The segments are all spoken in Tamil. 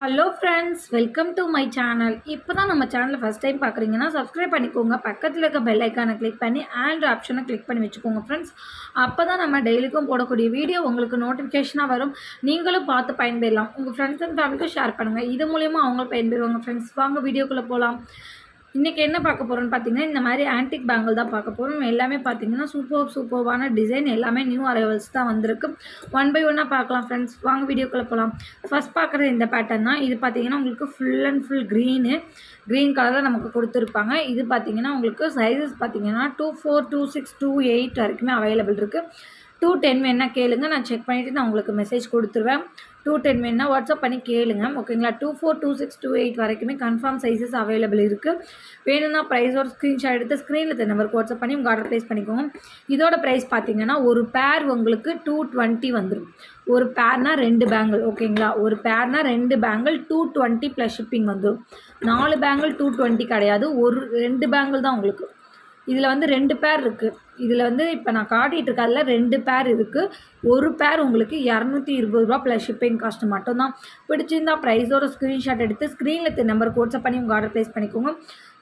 Hello friends, welcome to my channel. இப்போ தான் நம்ம சேனலை ஃபஸ்ட் டைம் பார்க்குறீங்கன்னா சப்ஸ்கிரைப் பண்ணிக்கோங்க. பக்கத்தில் இருக்க பெல் ஐக்கானை கிளிக் பண்ணி ஆல் ஆப்ஷனை கிளிக் பண்ணி வச்சுக்கோங்க ஃப்ரெண்ட்ஸ். அப்போ தான் நம்ம டெய்லிக்கும் போடக்கூடிய வீடியோ உங்களுக்கு நோட்டிஃபிகேஷனாக வரும். நீங்களும் பார்த்து பயன்பெறலாம். உங்கள் ஃப்ரெண்ட்ஸ் அண்ட் ஃபேமிலிக்கும் ஷேர் பண்ணுங்கள். இது மூலிமா அவங்களும் பயன்பெறுவாங்க ஃப்ரெண்ட்ஸ். வாங்க வீடியோக்குள்ளே போகலாம். இன்றைக்கி என்ன பார்க்க போகிறோன்னு பார்த்தீங்கன்னா, இந்த மாதிரி ஆன்டிக் பேங்கிள் தான் பார்க்க போகிறோம். எல்லாமே பார்த்தீங்கன்னா சூப்பர்வான டிசைன், எல்லாமே நியூ அரைவல்ஸ் தான் வந்திருக்கு. ஒன் பை ஒன்னாக பார்க்கலாம் ஃப்ரெண்ட்ஸ். வாங்க வீடியோக்குள்ளே போகலாம். ஃபஸ்ட் பார்க்குறது இந்த பேட்டர்ன் தான். இது பார்த்தீங்கன்னா உங்களுக்கு ஃபுல் அண்ட் ஃபுல் க்ரீன் கலரில் நமக்கு கொடுத்துருப்பாங்க. இது பார்த்தீங்கன்னா உங்களுக்கு சைஸஸ் பார்த்தீங்கன்னா 24, 26, 28 வரைக்குமே அவைலபிள் இருக்குது. 210 வேணா கேளுங்க, நான் செக் பண்ணிவிட்டு நான் உங்களுக்கு மெசேஜ் கொடுத்துருவேன். 210 வேணா வாட்ஸ்அப் பண்ணி கேளுங்க, ஓகேங்களா. 24, 26, 28 வரைக்குமே கன்ஃபார்ம் சைஸஸ் அவைலபிள் இருக்குது. வேணும்னா ப்ரைஸோட ஸ்க்ரீன்ஷாட் எடுத்து ஸ்க்ரீனில் நம்பருக்கு வாட்ஸ்அப் பண்ணி உங்கள் ஆர்டர் ப்ளேஸ் பண்ணிக்கோங்க. இதோட ப்ரைஸ் பார்த்தீங்கன்னா ஒரு பேர் உங்களுக்கு 220 வந்துடும். ஒரு பேர்னால் 2 பேங்கிள், ஓகேங்களா. ஒரு பேர்னால் 2 பேங்கிள் 220 ப்ளஸ் ஷிப்பிங் வந்துடும். 4 பேங்கிள் 220 கிடையாது, 2 பேங்கிள் தான் உங்களுக்கு. இதில் வந்து 2 பேர் இருக்குது. இதில் வந்து இப்போ நான் காட்டிகிட்டு இருக்க அதில் 2 பேர் இருக்குது. ஒரு பேர் உங்களுக்கு 220 ரூபா ப்ளஸ் ஷிப்பிங் காஸ்ட் மட்டும்தான். பிடிச்சிருந்தா ப்ரைஸோட ஸ்க்ரீன்ஷாட் எடுத்து ஸ்க்ரீனில் நம்பருக்கு வாட்ஸ்அப் பண்ணி உங்கள் ஆர்டர் ப்ளேஸ் பண்ணிக்கோங்க.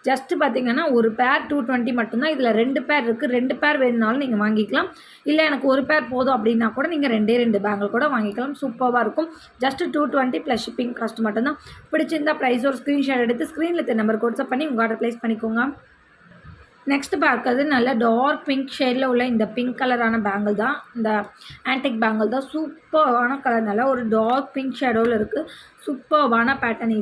ஜஸ்ட்டு பார்த்தீங்கன்னா ஒரு பேர் 220 மட்டும்தான். இதில் 2 பேர் இருக்குது. 2 பேர் வேணுனாலும் நீங்கள் வாங்கிக்கலாம். இல்லை எனக்கு ஒரு பேர் போதும் அப்படின்னா கூட நீங்கள் 2 பேங்கிள் கூட வாங்கிக்கலாம். சூப்பராக இருக்கும். ஜஸ்ட்டு 220 ப்ளஸ் ஷிப்பிங் காஸ்ட் மட்டும்தான். பிடிச்சிருந்தா ப்ரைஸோட ஸ்க்ரீன்ஷாட் எடுத்து ஸ்க்ரீனில் நம்பருக்கு வாட்ஸ்அப் பண்ணி உங்கள் ஆர்டர் ப்ளேஸ் பண்ணிக்கோங்க. நெக்ஸ்ட் பார்க்கறது நல்ல டார்க் பிங்க் ஷேடில் உள்ள இந்த பிங்க் கலரான பேங்கிள் தான். இந்த ஆன்டிக் பேங்கிள் தான். சூப்பரான கலர், நல்ல ஒரு டார்க் பிங்க் ஷேடோவில் இருக்குது. சூப்பரான பேட்டர்ன்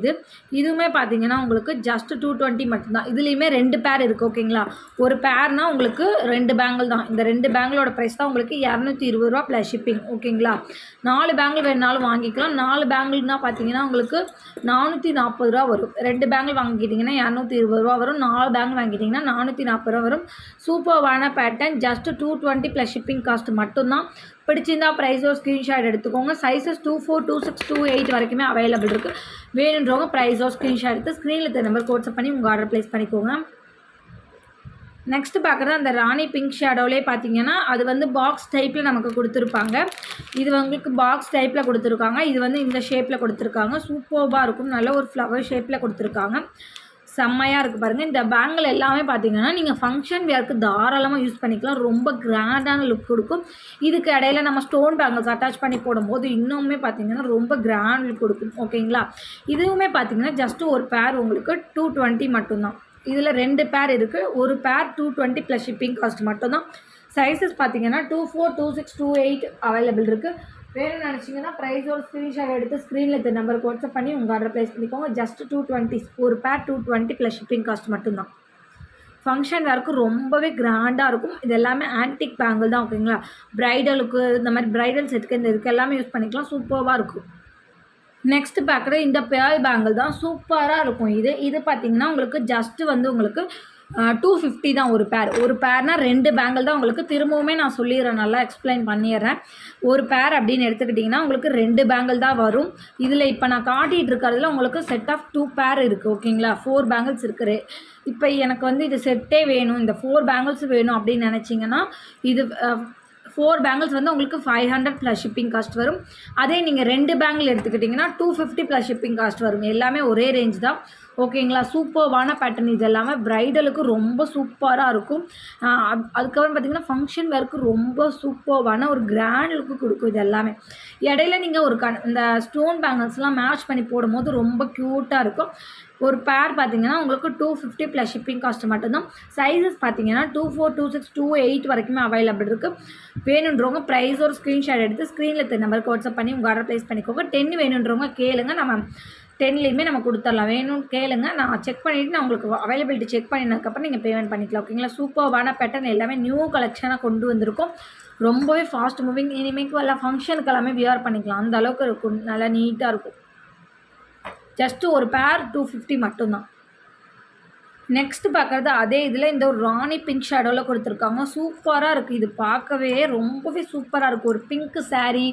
இதுவுமே பார்த்தீங்கன்னா உங்களுக்கு ஜஸ்ட் 220 மட்டும்தான். இதுலேயுமே 2 பேர் இருக்குது, ஓகேங்களா. ஒரு பேர்னால் உங்களுக்கு 2 பேங்கிள் தான். இந்த 2 பேங்கிளோட ப்ரைஸ் தான் உங்களுக்கு 220 ரூபா ப்ளஸ் ஷிப்பிங், ஓகேங்களா. 4 பேங்கிள் வேணுனாலும் வாங்கிக்கலாம். 4 பேங்கிள்னால் பார்த்தீங்கன்னா உங்களுக்கு 440 ரூபா வரும். 2 பேங்கிள் வாங்கிக்கிட்டிங்கன்னா 220 ரூபா வரும். 4 பேங்கிள் வாங்கிட்டிங்கன்னா 440 ரூபா வரும். சூப்பரான pattern. Just 220 plus shipping cost மட்டும்தான். பிடிச்சிருந்தா ப்ரைஸோ ஸ்க்ரீன்ஷாட் எடுத்துக்கோங்க. சைஸஸ் 24, 26, 28 வரைக்குமே அவைலபிள் இருக்குது. வேணுன்றவங்க ப்ரைஸோ ஸ்க்ரீன்ஷாட் எடுத்து ஸ்க்ரீனில் நம்பருக்கு வாட்ஸ்அப் பண்ணி உங்கள் ஆர்டர் ப்ளேஸ் பண்ணிக்கோங்க. நெக்ஸ்ட்டு பார்க்குறது அந்த ராணி பிங்க் ஷேடோவிலே பார்த்தீங்கன்னா அது வந்து பாக்ஸ் டைப்பில் நமக்கு கொடுத்துருப்பாங்க. இது உங்களுக்கு பாக்ஸ் டைப்பில் கொடுத்துருக்காங்க. இது வந்து இந்த ஷேப்பில் கொடுத்துருக்காங்க. சூப்பராக இருக்கும். நல்ல ஒரு ஃப்ளவர் ஷேப்பில் கொடுத்துருக்காங்க. செம்மையாக இருக்குது பாருங்கள். இந்த பேங்கிள் எல்லாமே பார்த்தீங்கன்னா நீங்கள் ஃபங்க்ஷன் வேர்க்கு தாராளமாக யூஸ் பண்ணிக்கலாம். ரொம்ப கிராண்டான லுக் கொடுக்கும். இதுக்கு இடையில நம்ம ஸ்டோன் பேங்கிள்ஸ் அட்டாச் பண்ணி போடும்போது இன்னுமே பார்த்தீங்கன்னா ரொம்ப கிராண்ட் லுக் கொடுக்கும், ஓகேங்களா. இதுவுமே பார்த்தீங்கன்னா ஜஸ்ட்டு ஒரு பேர் உங்களுக்கு 220 மட்டும்தான். இதில் 2 பேர் இருக்குது. ஒரு பேர் 220 ப்ளஸ் ஷிப்பிங் காஸ்ட் மட்டும்தான். சைஸஸ் பார்த்தீங்கன்னா 24, 26, 28 அவைலபிள் இருக்குது. வேணும்னு நினச்சிங்கன்னா ப்ரைஸோட ஸ்க்ரீன்ஷாட் எடுத்து ஸ்க்ரீனில் நம்பருக்கு வாட்ஸ்அப் பண்ணி உங்கள் ஆர்டர் ப்ளேஸ் பண்ணிக்கோங்க. ஜஸ்ட் 220, ஒரு பேர் 220 ப்ளஸ் ஷிப்பிங் காஸ்ட் மட்டும்தான். ஃபங்க்ஷன் வேர்க்கு ரொம்பவே கிராண்டாக இருக்கும். இது எல்லாமே ஆன்டிக் பேங்கிள் தான், ஓகேங்களா. ப்ரைடலுக்கு இந்த மாதிரி ப்ரைடல் செட்டுக்கு இந்த இதுக்கு எல்லாமே யூஸ் பண்ணிக்கலாம். சூப்பராக இருக்கும். நெக்ஸ்ட் பார்க்குற இந்த பேர்ல் பேங்கிள் தான். சூப்பராக இருக்கும். இது பார்த்தீங்கன்னா உங்களுக்கு ஜஸ்ட்டு வந்து உங்களுக்கு 250 தான் ஒரு பேர். ஒரு பேர்னால் 2 பேங்கிள் தான் உங்களுக்கு. திரும்பவுமே நான் சொல்லிடுறேன், நல்லா எக்ஸ்பிளைன் பண்ணிடுறேன். ஒரு பேர் அப்படின்னு எடுத்துக்கிட்டிங்கன்னா உங்களுக்கு 2 பேங்கிள் தான் வரும். இதில் இப்போ நான் காட்டிகிட்டு இருக்கிறதுல உங்களுக்கு செட் ஆஃப் 2 பேர் இருக்குது, ஓகேங்களா. 4 பேங்கிள்ஸ் இருக்குது. இப்போ எனக்கு வந்து இது செட்டே வேணும், இந்த 4 பேங்கிள்ஸ் வேணும் அப்படின்னு நினச்சிங்கன்னா இது 4 பேங்கிள்ஸ் வந்து உங்களுக்கு 500 ப்ளஸ் ஷிப்பிங் காஸ்ட் வரும். அதே நீங்கள் 2 பேங்கிள் எடுத்துக்கிட்டிங்கன்னா 250 ப்ளஸ் ஷிப்பிங் காஸ்ட் வரும். எல்லாமே ஒரே ரேஞ்ச் தான், ஓகேங்களா. சூப்பர்வான பேட்டர்ன். இது எல்லாமே ப்ரைடலுக்கு ரொம்ப சூப்பராக இருக்கும். அதுக்கப்புறம் பார்த்திங்கன்னா ஃபங்க்ஷன் வேர்க்கு ரொம்ப சூப்பர்வான ஒரு கிராண்ட் லுக்கு கொடுக்கும். இது எல்லாமே இடையில நீங்கள் ஒரு இந்த ஸ்டோன் பேங்கிள்ஸ்லாம் மேட்ச் பண்ணி போடும்போது ரொம்ப க்யூட்டாக இருக்கும். ஒரு பேர் பார்த்தீங்கன்னா உங்களுக்கு 250 ப்ளஸ் ஷிப்பிங் காஸ்ட் மட்டும்தான். சைஸஸ் பார்த்தீங்கன்னா 24, 26, 28 வரைக்குமே அவைலபிள் இருக்குது. வேணுன்றவங்க ப்ரைஸோட ஸ்க்ரீன்ஷாட் எடுத்து ஸ்க்ரீனில் நம்பருக்கு வாட்ஸ்அப் பண்ணி உங்கள் ஆர்டர் ப்ளேஸ் பண்ணிக்கோங்க. 10 வேணுன்றவங்க கேளுங்க, நம்ம 10லேயுமே நம்ம கொடுத்துடலாம். வேணும்னு கேளுங்க, நான் செக் பண்ணிவிட்டு நான் உங்களுக்கு அவைலபிலிட்டி செக் பண்ணினதுக்கப்புறம் நீங்கள் பேமெண்ட் பண்ணிக்கலாம், ஓகேங்களா. சூப்பரான பேட்டர்ன், எல்லாமே நியூ கலெக்ஷனாக கொண்டு வந்திருக்கும். ரொம்பவே ஃபாஸ்ட் மூவிங். இனிமேல் எல்லாம் ஃபங்க்ஷனுக்கு எல்லாமே வியர் பண்ணிக்கலாம், அந்த அளவுக்கு இருக்கும். நல்லா நீட்டாக இருக்கும். ஜஸ்ட்டு ஒரு பேர் 250 மட்டும்தான். நெக்ஸ்ட்டு பார்க்குறது அதே இதில் இந்த ஒரு ராணி பிங்க் ஷேடோவில் கொடுத்துருக்காங்க. சூப்பராக இருக்குது. இது பார்க்கவே ரொம்பவே சூப்பராக இருக்கும். ஒரு பிங்க்கு சாரீ,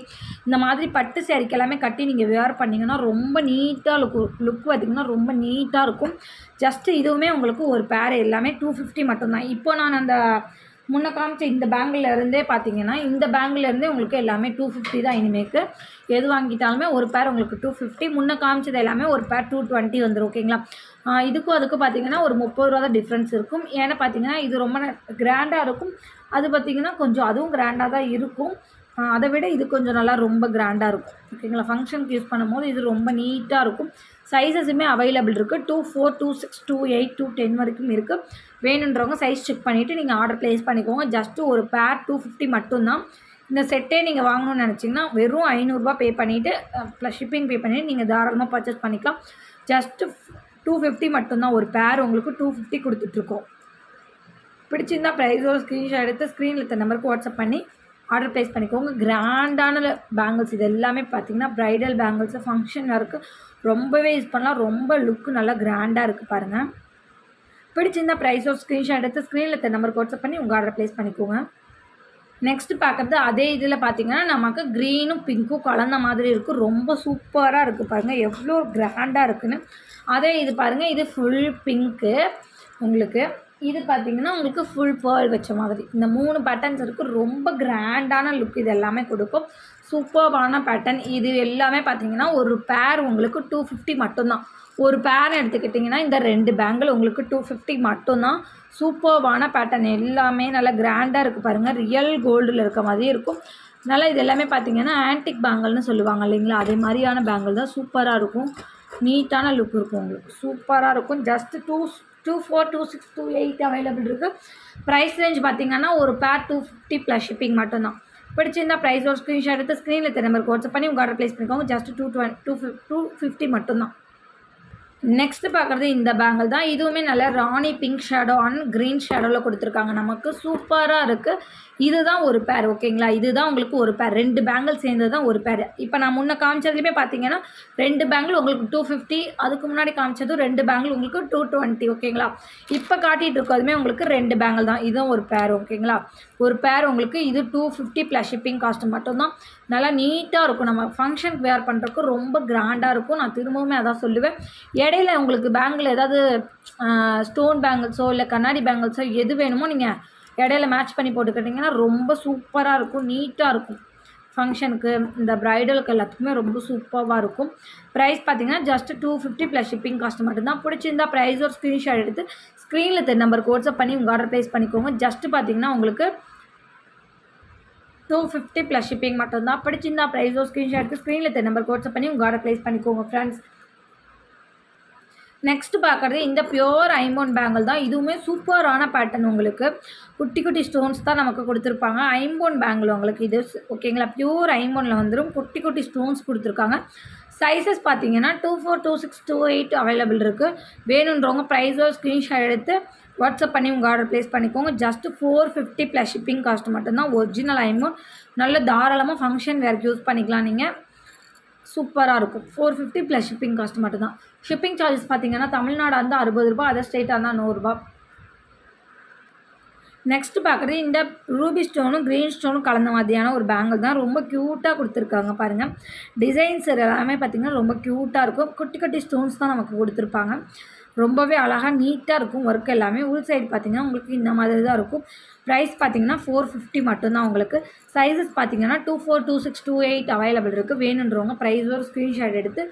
இந்த மாதிரி பட்டு சாரீக்கு எல்லாமே கட்டி நீங்கள் வேர் பண்ணிங்கன்னா ரொம்ப நீட்டாக லுக் பார்த்திங்கன்னா ரொம்ப நீட்டாக இருக்கும். ஜஸ்ட்டு இதுவுமே உங்களுக்கு ஒரு பேர் எல்லாமே 250 மட்டும்தான். இப்போ நான் அந்த முன்ன காமிச்ச இந்த பேங்கில் இருந்தே பார்த்தீங்கன்னா இந்த பேங்கில் இருந்தே உங்களுக்கு எல்லாமே 250 தான். இனிமேக்கு எது வாங்கிட்டாலுமே ஒரு பேர் உங்களுக்கு 250. முன்ன காமிச்சது எல்லாமே ஒரு பேர் 220 வந்துடும். ஓகேங்களா? இதுக்கும் அதுக்கும் பார்த்தீங்கன்னா ஒரு 30 ரூபா தான் டிஃப்ரென்ஸ் இருக்கும். ஏன்னா பார்த்தீங்கன்னா இது ரொம்ப கிராண்டாக இருக்கும். அது பார்த்தீங்கன்னா கொஞ்சம் அதுவும் கிராண்டாக தான் இருக்கும். அதை விட இது கொஞ்சம் நல்லா ரொம்ப கிராண்டாக இருக்கும். ஓகேங்களா? ஃபங்க்ஷனுக்கு யூஸ் பண்ணும்போது இது ரொம்ப நீட்டாக இருக்கும். சைஸஸுமே அவைலபிள் இருக்குது. 2, 4, 2, 6, 2, 8, 2, 10 வரைக்கும் இருக்குது. வேணுன்றவங்க சைஸ் செக் பண்ணிவிட்டு நீங்கள் ஆர்டர் ப்ளேஸ் பண்ணிக்கோங்க. ஜஸ்ட்டு ஒரு பேர் 250 மட்டும்தான். இந்த செட்டே நீங்கள் வாங்கணும்னு நினச்சிங்கன்னா வெறும் 500 ரூபா பே பண்ணிவிட்டு ப்ளஸ் ஷிப்பிங் பே பண்ணிவிட்டு நீங்கள் தாராளமாக பர்ச்சேஸ் பண்ணிக்கலாம். ஜஸ்ட்டு 250 மட்டும்தான். ஒரு பேர் உங்களுக்கு 250 கொடுத்துட்ருக்கோம். பிடிச்சிருந்தா ப்ரைஸோட ஸ்க்ரீன்ஷாட் எடுத்து ஸ்க்ரீனில் இருக்க நம்பருக்கு வாட்ஸ்அப் பண்ணி ஆர்டர் ப்ளேஸ் பண்ணிக்கோங்க. கிராண்டான பேங்கிள்ஸ் இது எல்லாமே பார்த்திங்கன்னா ப்ரைடல் பேங்கிள்ஸு ஃபங்க்ஷன் இருக்குது. ரொம்பவே யூஸ் பண்ணலாம். ரொம்ப லுக்கு நல்லா கிராண்டாக இருக்குது பாருங்கள். பிடிச்சிருந்தா ப்ரைஸோட ஸ்க்ரீன்ஷாட் எடுத்து ஸ்க்ரீனில் இருக்க நம்பருக்கு வாட்ஸ்அப் பண்ணி உங்கள் ஆர்டர் ப்ளேஸ் பண்ணிக்கோங்க. நெக்ஸ்ட்டு பார்க்குறது அதே இதில் பார்த்திங்கன்னா நமக்கு க்ரீனும் பிங்க்கும் கலந்த மாதிரி இருக்குது. ரொம்ப சூப்பராக இருக்குது பாருங்கள், எவ்வளோ கிராண்டாக இருக்குதுன்னு. அதே இது பாருங்கள், இது ஃபுல் பிங்க்கு உங்களுக்கு. இது பார்த்திங்கன்னா உங்களுக்கு ஃபுல் பேர்ல் வச்ச மாதிரி இந்த 3 பேட்டர்ன்ஸ் இருக்குது. ரொம்ப கிராண்டான லுக் இது எல்லாமே கொடுக்கும். சூப்பர்பான பேட்டர்ன். இது எல்லாமே பார்த்திங்கன்னா ஒரு பேர் உங்களுக்கு 250 மட்டும்தான். ஒரு பேர் எடுத்துக்கிட்டிங்கன்னா இந்த 2 பேங்கிள் உங்களுக்கு 250 மட்டும்தான். சூப்பர்பான பேட்டர்ன். எல்லாமே நல்லா கிராண்டாக இருக்குது பாருங்கள். ரியல் கோல்டில் இருக்க மாதிரி இருக்கும். நல்லா இது எல்லாமே பார்த்திங்கன்னா ஆன்டிக் பேங்கிள்னு சொல்லுவாங்க இல்லைங்களா, அதே மாதிரியான பேங்கிள் தான். சூப்பராக இருக்கும். நீட்டான லுக் இருக்கும் உங்களுக்கு. சூப்பராக இருக்கும். ஜஸ்ட்டு 2, 4, 2, 6, 2, 8 அவைலபிள் இருக்குது. ப்ரைஸ் ரேஞ்ச் பார்த்திங்கன்னா ஒரு பேர் 250 ப்ளஸ் ஷிப்பிங் மட்டும்தான். பிடிச்சிருந்தா ப்ரைஸோட ஸ்க்ரீன்ஷாட் எடுத்து ஸ்க்ரீனில் இருக்க நம்பருக்கு வாட்ஸ்அப் பண்ணி உங்கள் ஆர்டர் ப்ளேஸ் பண்ணிக்கோங்க. ஜஸ்ட்டு 250 மட்டும்தான். நெக்ஸ்ட்டு பார்க்குறது இந்த பேங்கிள் தான். இதுவுமே நல்லா ராணி பிங்க் ஷேடோ அண்ட் க்ரீன் ஷேடோவில் கொடுத்துருக்காங்க. நமக்கு சூப்பராக இருக்குது. இதுதான் ஒரு பேர். ஓகேங்களா? இதுதான் உங்களுக்கு ஒரு பேர். 2 பேங்கிள் சேர்ந்தது தான் ஒரு பேர். இப்போ நான் முன்ன காமிச்சதுலேயுமே பார்த்தீங்கன்னா 2 பேங்கிள் உங்களுக்கு 250, அதுக்கு முன்னாடி காமிச்சதும் 2 பேங்கிள் உங்களுக்கு 220. ஓகேங்களா? இப்போ காட்டிகிட்டு இருக்கிறதுமே உங்களுக்கு 2 பேங்கிள் தான். இதுவும் ஒரு பேர். ஓகேங்களா? ஒரு பேர் உங்களுக்கு இது 250 ப்ளஸ் ஷிப்பிங் காஸ்ட்டு மட்டும்தான். நல்லா நீட்டாக இருக்கும். நம்ம ஃபங்க்ஷனுக்கு வேர் பண்ணுறதுக்கு ரொம்ப கிராண்டாக இருக்கும். நான் திரும்பவுமே அதான் சொல்லுவேன். இடையில உங்களுக்கு பேங்கிள் ஏதாவது ஸ்டோன் பேங்கிள்ஸோ இல்லை கண்ணாடி பேங்கிள்ஸோ எது வேணுமோ நீங்கள் இடையில மேட்ச் பண்ணி போட்டுக்கிட்டிங்கன்னா ரொம்ப சூப்பராக இருக்கும். நீட்டாக இருக்கும். ஃபங்க்ஷனுக்கு இந்த ப்ரைடலுக்கு எல்லாத்துக்குமே ரொம்ப சூப்பராக இருக்கும். ப்ரைஸ் பார்த்திங்கன்னா ஜஸ்ட்டு 250 ப்ளஸ் ஷிப்பிங் காஸ்ட் மட்டும்தான். பிடிச்சிருந்தா ப்ரைஸோட ஸ்க்ரீன்ஷாட் எடுத்து ஸ்க்ரீனில் இருக்க நம்பருக்கு வாட்ஸ்அப் பண்ணி உங்கள் ஆர்டர் ப்ளேஸ் பண்ணிக்கோங்க. ஜஸ்ட்டு பார்த்திங்கன்னா உங்களுக்கு 250 ப்ளஸ் ஷிப்பிங் மட்டும்தான். பிடிச்சிருந்தா ப்ரைஸோட ஸ்க்ரீன்ஷாட் எடுத்து ஸ்க்ரீனில் இருக்க நம்பருக்கு வாட்ஸ்அப் பண்ணி உங்கள் ஆர்டர் ப்ளேஸ் பண்ணிக்கோங்க ஃப்ரெண்ட்ஸ். நெக்ஸ்ட்டு பார்க்குறது இந்த பியோர் ஐம்பொன் பேங்கிள் தான். இதுவுமே சூப்பரான பேட்டர்ன். உங்களுக்கு குட்டி குட்டி ஸ்டோன்ஸ் தான் நமக்கு கொடுத்துருப்பாங்க. ஐம்பொன் பேங்கிள் உங்களுக்கு இது. ஓகேங்களா? பியூர் ஐம்பொனில் வந்துடும். குட்டி குட்டி ஸ்டோன்ஸ் கொடுத்துருக்காங்க. சைஸஸ் பார்த்தீங்கன்னா 2, 4, 2, 6, 2, 8 அவைலபிள் இருக்குது. வேணுன்றவங்க ப்ரைஸோ ஸ்க்ரீன்ஷாட் எடுத்து வாட்ஸ்அப் பண்ணி உங்கள் ஆர்டர் ப்ளேஸ் பண்ணிக்கோங்க. ஜஸ்ட்டு 450 ப்ளஸ் ஷிப்பிங் காஸ்ட் மட்டும்தான். ஒரிஜினல் ஐம்பொன். நல்ல தாராளமாக ஃபங்க்ஷன் வேறுக்கு யூஸ் பண்ணிக்கலாம் நீங்கள். சூப்பராக இருக்கும். 450 ப்ளஸ் ஷிப்பிங் காஸ்ட் மட்டும்தான். ஷிப்பிங் சார்ஜஸ் பார்த்தீங்கன்னா தமிழ்நாடு இருந்தால் 60 ரூபா, அதர் ஸ்டேட்டாக இருந்தால் 100 ரூபா. நெக்ஸ்ட்டு பார்க்குறது இந்த ரூபி ஸ்டோனும் க்ரீன் ஸ்டோனும் கலந்த மாதிரியான ஒரு பேங்கிள் தான். ரொம்ப க்யூட்டாக கொடுத்துருக்காங்க பாருங்கள். டிசைன்ஸ் எல்லாமே பார்த்திங்கன்னா ரொம்ப க்யூட்டாக இருக்கும். குட்டி குட்டி ஸ்டோன்ஸ் தான் நமக்கு கொடுத்துருப்பாங்க. ரொம்பவே அழகாக நீட்டாக இருக்கும். ஒர்க் எல்லாமே உள் சைடு பார்த்திங்கன்னா உங்களுக்கு இந்த மாதிரி தான் இருக்கும். ப்ரைஸ் பார்த்திங்கன்னா 450 மட்டும்தான். உங்களுக்கு சைஸஸ் பார்த்திங்கன்னா 2, 4, 2, 6, 2, 8 அவைலபிள் இருக்குது. வேணுன்றவங்க ப்ரைஸோட ஸ்க்ரீன்ஷாட் எடுத்து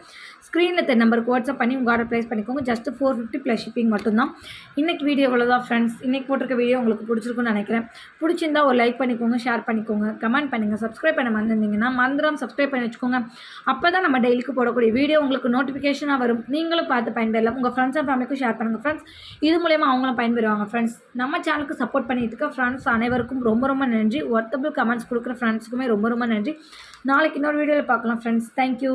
ஸ்க்ரீனில் இருக்க நம்பருக்கு வாட்ஸ்அப் பண்ணி உங்கள் ஆர்டர் ப்ளேஸ் பண்ணிக்கோங்க. ஜஸ்ட்டு 450 ப்ளஸ் ஷிப்பிங் மட்டும்தான். இன்றைக்கி வீடியோ இவ்வளோதான் ஃப்ரெண்ட்ஸ். இன்றைக்கி போட்டிருக்க வீடியோ உங்களுக்கு பிடிச்சிருக்குன்னு நினைக்கிறேன். பிடிச்சிருந்தா ஒரு லைக் பண்ணிக்கோங்க, ஷேர் பண்ணிக்கோங்க, கமெண்ட் பண்ணுங்கள். சப்ஸ்கிரைப் பண்ண மறந்துருந்தீங்கன்னா மறந்துடாம சப்ஸ்கிரைப் பண்ணி வச்சுக்கோங்க. அப்போ தான் நம்ம டெய்லிக்கு போடக்கூடிய வீடியோ உங்களுக்கு நோட்டிஃபிகேஷனாக வரும். நீங்களும் பார்த்து பயன்பெறலாம். உங்கள் ஃப்ரெண்ட்ஸ் அண்ட் ஃபேமிலிக்கும் ஷேர் பண்ணுங்கள் ஃப்ரெண்ட்ஸ். இது மூலமா அவங்களும் பயன்பெறுவாங்க ஃப்ரெண்ட்ஸ். நம்ம சேனலுக்கு சப்போர்ட் பண்ணிட்டு இருக்க ஃப்ரெண்ட்ஸ் அனைவருக்கும் ரொம்ப ரொம்ப நன்றி. ஒர்த்தபிள் கமெண்ட்ஸ் கொடுக்குற ஃப்ரெண்ட்ஸுக்குமே ரொம்ப ரொம்ப நன்றி. நாளைக்கு இன்னொரு வீடியோவில் பார்க்கலாம் ஃப்ரெண்ட்ஸ். தேங்க்யூ.